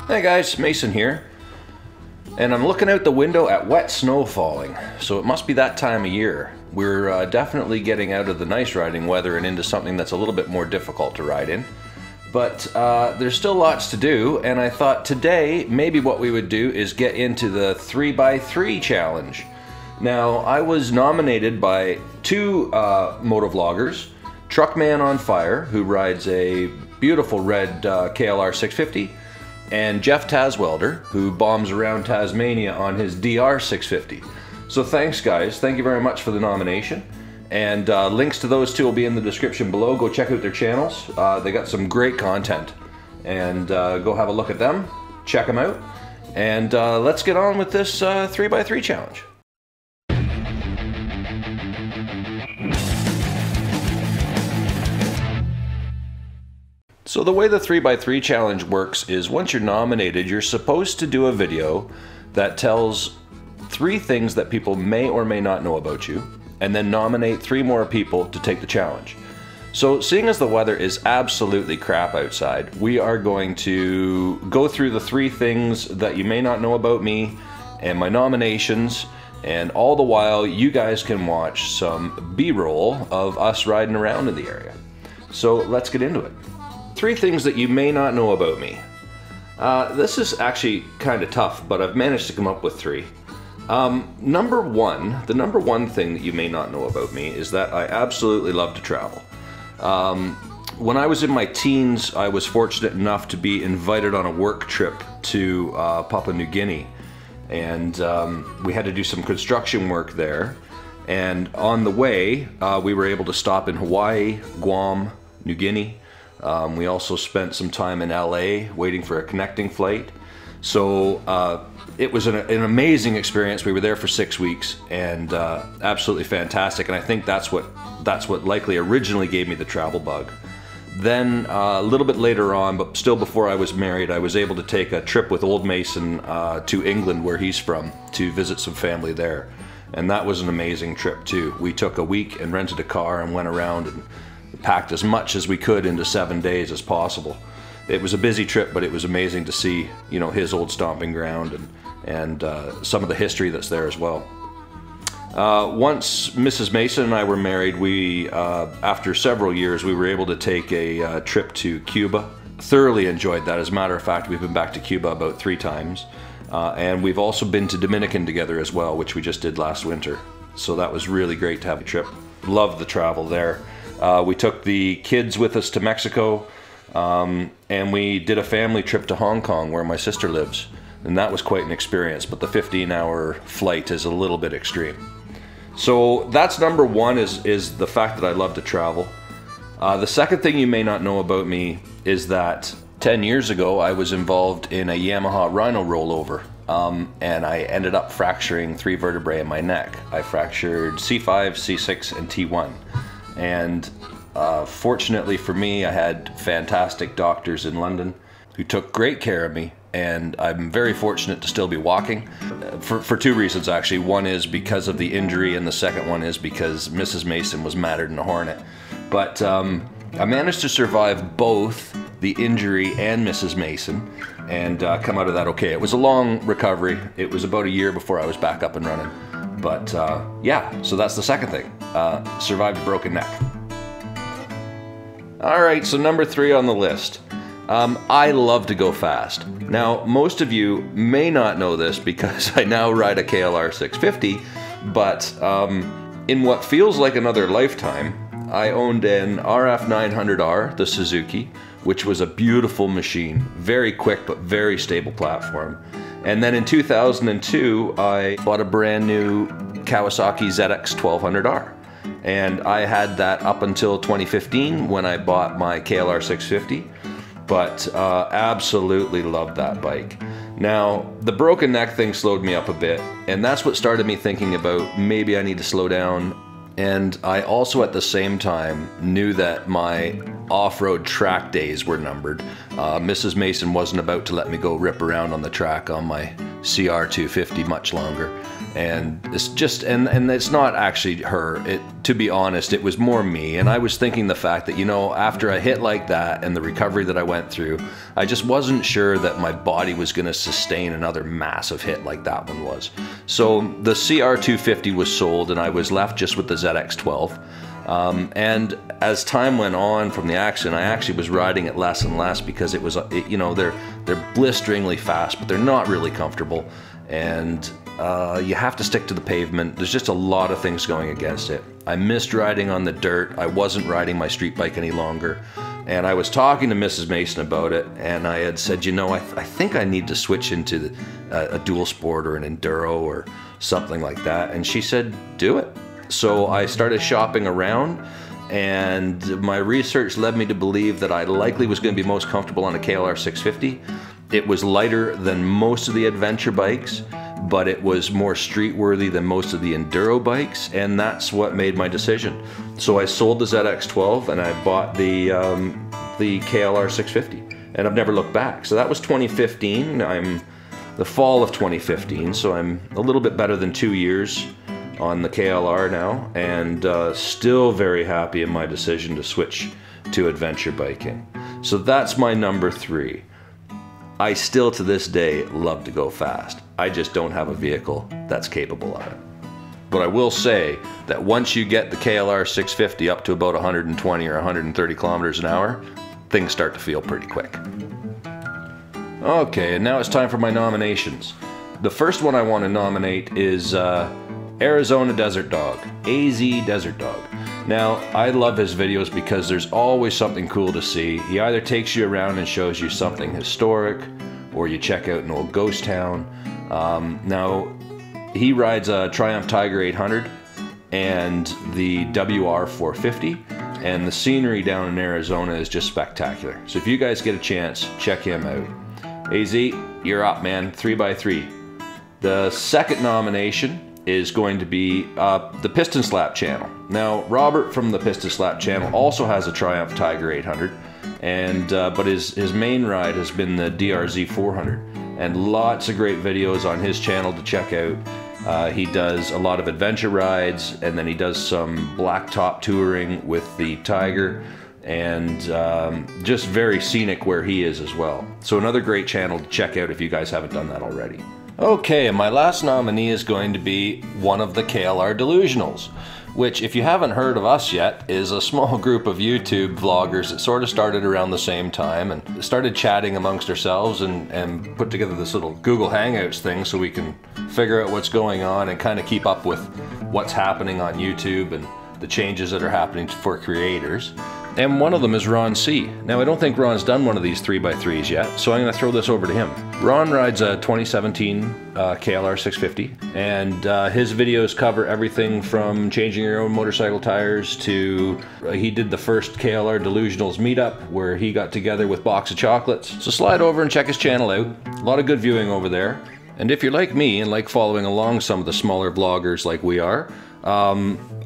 Hey guys, Mason here. And I'm looking out the window at wet snow falling, so it must be that time of year. We're definitely getting out of the nice riding weather and into something that's a little bit more difficult to ride in. But there's still lots to do, and I thought today maybe what we would do is get into the 3x3 challenge. Now, I was nominated by two motovloggers, Truckmanonfire, who rides a beautiful red KLR 650, and Jeff Taswelder, who bombs around Tasmania on his DR 650. So thanks guys, thank you very much for the nomination. And links to those two will be in the description below. Go check out their channels. They got some great content. And go have a look at them, check them out. And let's get on with this 3x3 challenge. So the way the 3x3 challenge works is once you're nominated, you're supposed to do a video that tells 3 things that people may or may not know about you, and then nominate 3 more people to take the challenge. So seeing as the weather is absolutely crap outside, we are going to go through the 3 things that you may not know about me and my nominations, and all the while you guys can watch some B-roll of us riding around in the area. So let's get into it. 3 things that you may not know about me. This is actually kind of tough, but I've managed to come up with 3. The number one thing that you may not know about me is that I absolutely love to travel. When I was in my teens, I was fortunate enough to be invited on a work trip to Papua New Guinea, and we had to do some construction work there. And on the way, we were able to stop in Hawaii, Guam, New Guinea. We also spent some time in LA waiting for a connecting flight. So it was an amazing experience. We were there for 6 weeks, and absolutely fantastic. And I think that's what likely originally gave me the travel bug. Then a little bit later on, but still before I was married, I was able to take a trip with old Mason to England, where he's from, to visit some family there. And that was an amazing trip too. We took a week and rented a car and went around and packed as much as we could into 7 days as possible. It was a busy trip, but it was amazing to see, you know, his old stomping ground and some of the history that's there as well. Once Mrs. Mason and I were married, we, after several years, we were able to take a trip to Cuba. Thoroughly enjoyed that. As a matter of fact, we've been back to Cuba about 3 times. And we've also been to Dominican together as well, which we just did last winter. So that was really great to have a trip. Loved the travel there. We took the kids with us to Mexico, and we did a family trip to Hong Kong, where my sister lives, and that was quite an experience, but the 15-hour flight is a little bit extreme. So that's number 1, is the fact that I love to travel. The second thing you may not know about me is that 10 years ago I was involved in a Yamaha Rhino rollover, and I ended up fracturing 3 vertebrae in my neck. I fractured C5, C6, and T1. And fortunately for me, I had fantastic doctors in London who took great care of me, and I'm very fortunate to still be walking for 2 reasons actually. One is because of the injury, and the second one is because Mrs. Mason was madder than a hornet. But I managed to survive both the injury and Mrs. Mason and come out of that okay. It was a long recovery. It was about a year before I was back up and running. But yeah, so that's the second thing. Survived a broken neck. Alright, so number 3 on the list. I love to go fast. Now, most of you may not know this because I now ride a KLR 650, but in what feels like another lifetime, I owned an RF 900R, the Suzuki, which was a beautiful machine. Very quick, but very stable platform. And then in 2002, I bought a brand new Kawasaki ZX 1200R. And I had that up until 2015 when I bought my KLR 650. But absolutely loved that bike. Now, the broken neck thing slowed me up a bit, and that's what started me thinking about maybe I need to slow down. And I also at the same time knew that my off-road track days were numbered. Mrs. Mason wasn't about to let me go rip around on the track on my CR250 much longer. And it's just, and it's not actually her. To be honest, it was more me. And I was thinking the fact that, you know, after a hit like that and the recovery that I went through, I just wasn't sure that my body was going to sustain another massive hit like that one was. So the CR250 was sold and I was left just with the ZX12. And as time went on from the accident, I actually was riding it less and less because it was, you know, they're blisteringly fast, but they're not really comfortable. And you have to stick to the pavement. There's just a lot of things going against it. I missed riding on the dirt. I wasn't riding my street bike any longer. And I was talking to Mrs. Mason about it, and I had said, you know, I think I need to switch into a dual sport or an enduro or something like that. And she said, do it. So I started shopping around, and my research led me to believe that I likely was going to be most comfortable on a KLR 650. It was lighter than most of the adventure bikes, but it was more street worthy than most of the enduro bikes, and that's what made my decision. So I sold the ZX12 and I bought the KLR 650, and I've never looked back. So that was 2015. I'm the fall of 2015, so I'm a little bit better than 2 years on the KLR now, and still very happy in my decision to switch to adventure biking. So that's my number 3. I still to this day love to go fast. I just don't have a vehicle that's capable of it. But I will say that once you get the KLR 650 up to about 120 or 130 kilometers an hour, things start to feel pretty quick. Okay, and now it's time for my nominations. The first one I want to nominate is Arizona Desert Dog, AZ Desert Dog. Now, I love his videos because there's always something cool to see. He either takes you around and shows you something historic, or you check out an old ghost town. Now, he rides a Triumph Tiger 800 and the WR 450, and the scenery down in Arizona is just spectacular. So if you guys get a chance, check him out. AZ, you're up, man, 3x3. The second nomination is going to be the Piston Slap channel. Now, Robert from the Piston Slap channel also has a Triumph Tiger 800, and but his main ride has been the DRZ 400, and lots of great videos on his channel to check out. He does a lot of adventure rides, and then he does some blacktop touring with the Tiger, and just very scenic where he is as well. So another great channel to check out if you guys haven't done that already. Okay, and my last nominee is going to be one of the KLR Delusionals, which, if you haven't heard of us yet, is a small group of YouTube vloggers that sort of started around the same time and started chatting amongst ourselves and put together this little Google Hangouts thing so we can figure out what's going on and kind of keep up with what's happening on YouTube and the changes that are happening for creators. And one of them is Ron C. Now, I don't think Ron's done one of these 3x3s yet, so I'm going to throw this over to him. Ron rides a 2017 KLR 650, and his videos cover everything from changing your own motorcycle tires to he did the first KLR Delusionals meetup where he got together with Box of Chocolates. So slide over and check his channel out. A lot of good viewing over there. And if you're like me and like following along some of the smaller vloggers like we are,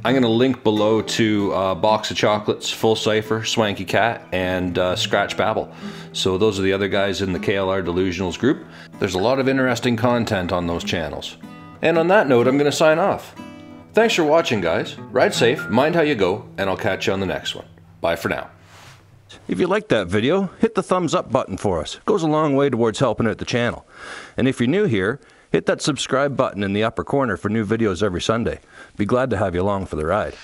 I'm going to link below to Box of Chocolates, Full Cipher, Swanky Cat, and Scratch Babble. So those are the other guys in the KLR Delusionals group. There's a lot of interesting content on those channels. And on that note, I'm going to sign off. Thanks for watching, guys. Ride safe, mind how you go, and I'll catch you on the next one. Bye for now. If you liked that video, hit the thumbs up button for us. It goes a long way towards helping out the channel. And if you're new here, hit that subscribe button in the upper corner for new videos every Sunday. Be glad to have you along for the ride.